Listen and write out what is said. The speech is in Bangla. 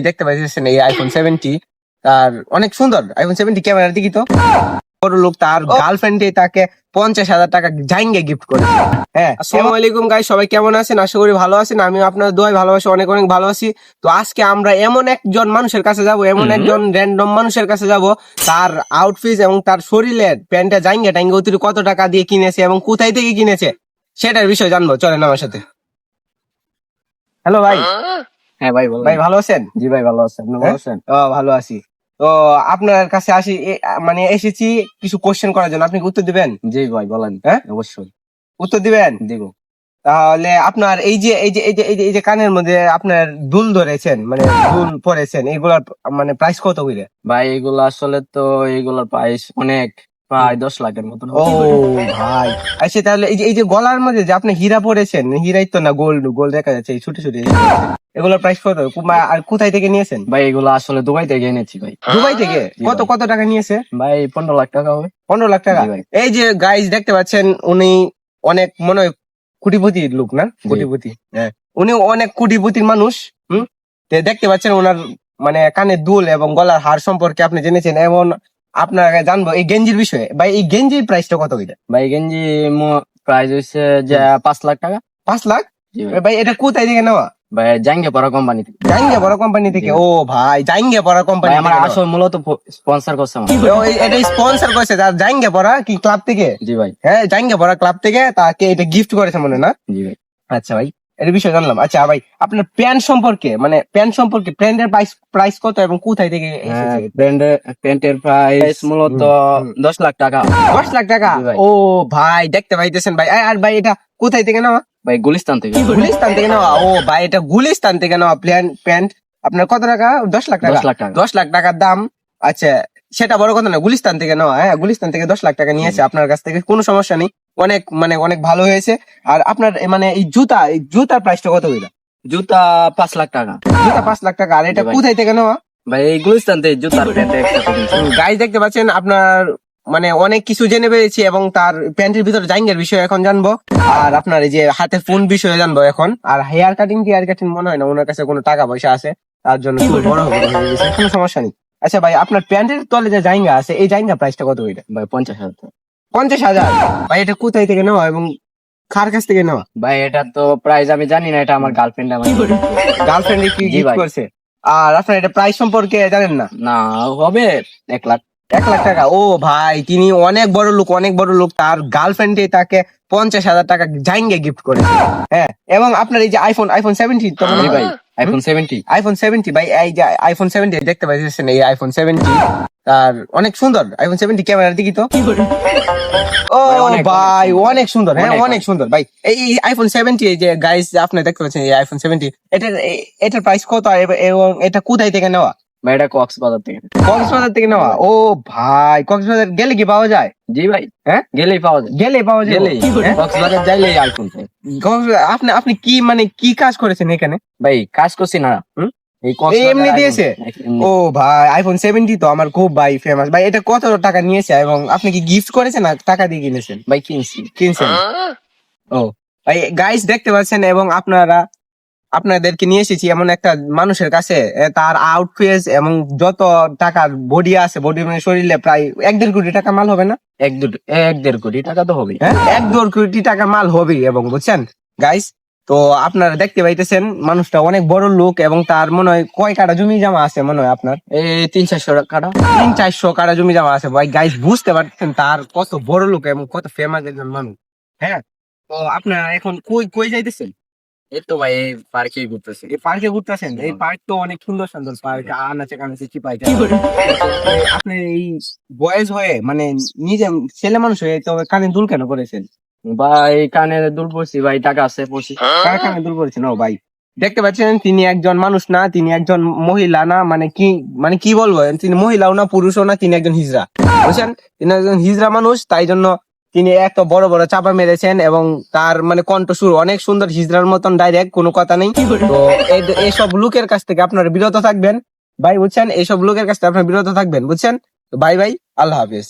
দেখতে পাচ্ছেন এই আইফোন 70 তার অনেক সুন্দর আইফোন 70 ক্যামেরার দিকে তো বড় লোক তার গার্লফ্রেন্ডে তাকে 50,000 টাকা জাইঙ্গে গিফট করেছে। হ্যাঁ, আসসালামু আলাইকুম গাইস, সবাই কেমন আছেন? আশা করি ভালো আছেন। আমিও আপনার দোয়ায় ভালোবাসি, অনেক অনেক ভালো আছি। তো আজকে আমরা এমন একজন মানুষের কাছে যাব, এমন একজন র্যান্ডম মানুষের কাছে যাব, তার আউটফিট এবং তার শরীরের প্যান্টটা জাইঙ্গে টাইঙ্গে অতিরিক্ত কত টাকা দিয়ে কিনেছে এবং কোথায় থেকে কিনেছে সেটার বিষয়ে জানবো। চলেন আমার সাথে। হ্যালো ভাই। হ্যাঁ ভাই বলেন। ভাই ভালো আছেন? জি ভাই ভালো আছেন, আপনি ভালো আছেন? ভালো আছি। তো আপনার কাছে আসি মানে এসেছি কিছু কোশ্চেন করার জন্য, আপনি কি উত্তর দিবেন? জি ভাই বলেন। হ্যাঁ অবশ্যই উত্তর দিবেন। দিব। তাহলে আপনার এই যে কানের মধ্যে আপনার দুল ধরেছেন, মানে দুল পরেছেন, এগুলার মানে প্রাইস কত করে? ভাই এগুলো আসলে তো এগুলোর প্রাইস অনেক, প্রায় 10 লাখের মতন। ও ভাই, আচ্ছা তাহলে এই যে গলার মধ্যে যে আপনি হীরা পরেছেন, হীরাই তো না, গোল্ড গোল্ড দেখা যাচ্ছে, এই ছোট ছোট এগুলোর প্রাইস কত? আর কোথায় থেকে নিয়েছেন? ভাই এগুলো আসলে দুবাই থেকে এনেছি ভাই। দুবাই থেকে? জি কত ভাই। কত টাকা নিয়েছে? ভাই 15 লাখ টাকা হবে। 15 লাখ টাকা? জি ভাই। এই যে গাইস দেখতে পাচ্ছেন, উনি অনেক মনে হয় কোটিপতির লোক না? কোটিপতি, হ্যাঁ উনি অনেক কোটিপতির মানুষ। তো দেখতে পাচ্ছেন ওনার মানে কানের দুল এবং গলার হার সম্পর্কে আপনি জেনেছেন, এবং আপনাকে জানবো এই গেঞ্জির বিষয়ে। ভাই এই গেঞ্জির প্রাইসটা কত করে? ভাই গেঞ্জি প্রাইস হচ্ছে যে 5 লাখ টাকা। 5 লাখ? জি ভাই। ভাই এটা কোথায় থেকে নেওয়া? ভাই জাঙ্গে পড়া কোম্পানি থেকে। জাইঙ্গে বড় কোম্পানি থেকে? ও ভাই, জাইঙ্গে বড় কোম্পানি ভাই আমার আসল মূলত স্পন্সর করছে আমার। এটা স্পন্সর করেছে তার জাইঙ্গে পড়া কি ক্লাব থেকে? জি ভাই। হ্যাঁ, জাইঙ্গে পড়া ক্লাব থেকে তাকে এটা গিফট করেছে মনে না? জি ভাই। আচ্ছা ভাই, এর বিষয়ে জানলাম। আচ্ছা ভাই, আপনার প্যান্ট সম্পর্কে মানে প্যান্টের প্রাইস কত এবং কোথায় থেকে এসেছে? প্যান্টের প্রাইস মূলত 10 লাখ টাকা। 10 লাখ টাকা? জি ভাই। ও ভাই, দেখতে পাইতেছেন ভাই। আর ভাই এটা কোথায় থেকে নেওয়া? ভাই গুলিস্তান থেকে। গুলিস্তান থেকে নেওয়া? ও ভাই, এটা গুলিস্তান থেকে নেওয়া প্যান্ট। আপনার কত টাকা? 10 লাখ টাকা? 10 লাখ টাকা। 10 লাখ টাকার দাম। আচ্ছা, সেটা বড় কথা না, গুলিস্তান থেকে নেওয়া। হ্যাঁ, গুলিস্তান থেকে 10 লাখ টাকা নিয়েছে আপনার কাছ থেকে, কোনো সমস্যা নেই। অনেক মানে অনেক ভালো হয়েছে। আর আপনার মানে এই জুতার প্রাইসটা কত হইলো? জুতা 5 লাখ টাকা। জুতা 5 লাখ টাকা। আর এটা জি ভাই। কোথায় থেকে নেওয়া? ভাই এই গুলিস্তান থেকে জুতার প্যান্ট একসাথে কিনছি। গাইস দেখতে পাচ্ছেন, আপনার মানে অনেক কিছু জেনে পেয়েছি, এবং তার প্যান্টের ভিতরে জাইঙ্গের বিষয়ে এখন জানবো, আর আপনার এই যে হাতে ফোন বিষয়ে জানবো এখন। আর হেয়ার কাটিং মনে হয় না ওনার কাছে কোনো টাকা পয়সা আছে, তার জন্য চুল বড় হয়ে গেছে, কোনো সমস্যা নেই। আচ্ছা ভাই, আপনার প্যান্টের তলে যে জাইঙ্গা আছে, এই জাইঙ্গা প্রাইসটা কত হইলো? ভাই 50,000 টাকা। 50,000? ভাই এটা কোথায় থেকে নেওয়া এবং কার কাছ থেকে নেওয়া? ভাই এটা তো প্রাইস আমি জানি না, এটা আমার গার্লফ্রেন্ড আমার। গার্লফ্রেন্ড কি জি গিফট ভাই। করছে? আর আপনার এটা প্রাইস সম্পর্কে জানেন না? না হবে 1 লাখ। 1 লাখ টাকা? ও ভাই, তিনি অনেক বড় লোক, অনেক বড় লোক। তার গার্লফ্রেন্ডে তাকে 50,000 টাকা জাইঙ্গে গিফট করেছে। হ্যাঁ, এবং আপনার এই যে আইফোন 70 তো মনে জি হয়? ভাই আইফোন 70 ভাই, এই যে আইফোন 70 দেখতে পাচ্ছেন, এই আইফোন 70 তার অনেক সুন্দর আইফোন 70 ক্যামেরার দিকে তো। ও ভাই, অনেক, ভাই অনেক সুন্দর। হ্যাঁ, অনেক, অনেক সুন্দর ভাই। এই আইফোন 70 এই যে গাইস আপনি দেখতে পাচ্ছেন, এই আইফোন 70 এটার প্রাইস কত এবং এটা কোথায় থেকে নেওয়া? ভাই এটা কক্সবাজার থেকে। কক্সবাজার থেকে নেওয়া? ও ভাই, কক্সবাজার গেলে কি পাওয়া যায়? জি ভাই। হ্যাঁ, গেলেই পাওয়া যায়। গেলে পাওয়া যায়? গেলেই কক্সবাজার যাইলেই আইফোন পাই। আপনি কি মানে কি কাজ করেছেন এখানে? ভাই কাজ করছি না। এই কক্সবাজার এমনি দিয়েছে? এমনি। ও ভাই, আইফোন 70 তো আমার খুব ভাই ফেমাস ভাই। এটা কত টাকা নিয়েছে এবং আপনি কি গিফট করেছেন না টাকা দিয়ে কিনেছেন? ভাই কিনছি। কিনছেন? ও ভাই, গাইস দেখতে পাচ্ছেন, এবং আপনাদেরকে নিয়ে এসেছি এমন একটা মানুষের কাছে, তার আউটফিট এবং যত টাকার বডি আছে, বডি মানে শরীরে প্রায় 1-1.5 কোটি টাকা মাল হবে না? 1-1.5 কোটি টাকা তো হবে। হ্যাঁ, 1-1.5 কোটি টাকা মাল হবেই। এবং বুঝছেন গাইস, তো আপনারা দেখতে পাইতেছেন মানুষটা অনেক বড় লোক, এবং তার মনে হয় কয় কাঠা জমি জমা আছে মনে হয় আপনার? এই 300-400 টাকা। 300-400 কাঠা জমি জমা আছে ভাই। গাইস বুঝতে পারছেন তার কত বড় লোক এবং কত ফেমাস একজন মানুষ। হ্যাঁ, তো আপনারা এখন কই কই যাইতেছেন? এই তো ভাই এই পার্কেই ঘুরতেছি। এই পার্কে ঘুরতেছেন? এই পার্ক তো অনেক সুন্দর সুন্দর পার্ক, আনাচে কানাচে চিপাই। আপনি এই বয়স হয়ে মানে নিজে ছেলে মানুষ হয়ে তো কানে দুল কেন করেছেন? ভাই কানে দুল পড়ছি ভাই, টাকা আছে পড়ছি। কার কানে দুল করেছেন? ও ভাই, দেখতে পাচ্ছেন তিনি একজন মানুষ না, তিনি একজন মহিলা না, মানে কি বলবো, তিনি মহিলাও না, পুরুষও না, তিনি একজন হিজড়া। বুঝছেন, তিনি একজন হিজড়া মানুষ, তাই জন্য তিনি এত বড় বড় চাপা মেরেছেন, এবং তার মানে কণ্ঠস্বর অনেক সুন্দর, হিজড়ার মতন ডাইরেক্ট, কোনো কথা নেই। তো এইসব লোকের কাছ থেকে আপনারা বিরত থাকবেন ভাই, বুঝছেন, এইসব লোকের কাছ থেকে আপনারা বিরত থাকবেন, বুঝছেন। তো বাই বাই, আল্লাহ হাফেজ।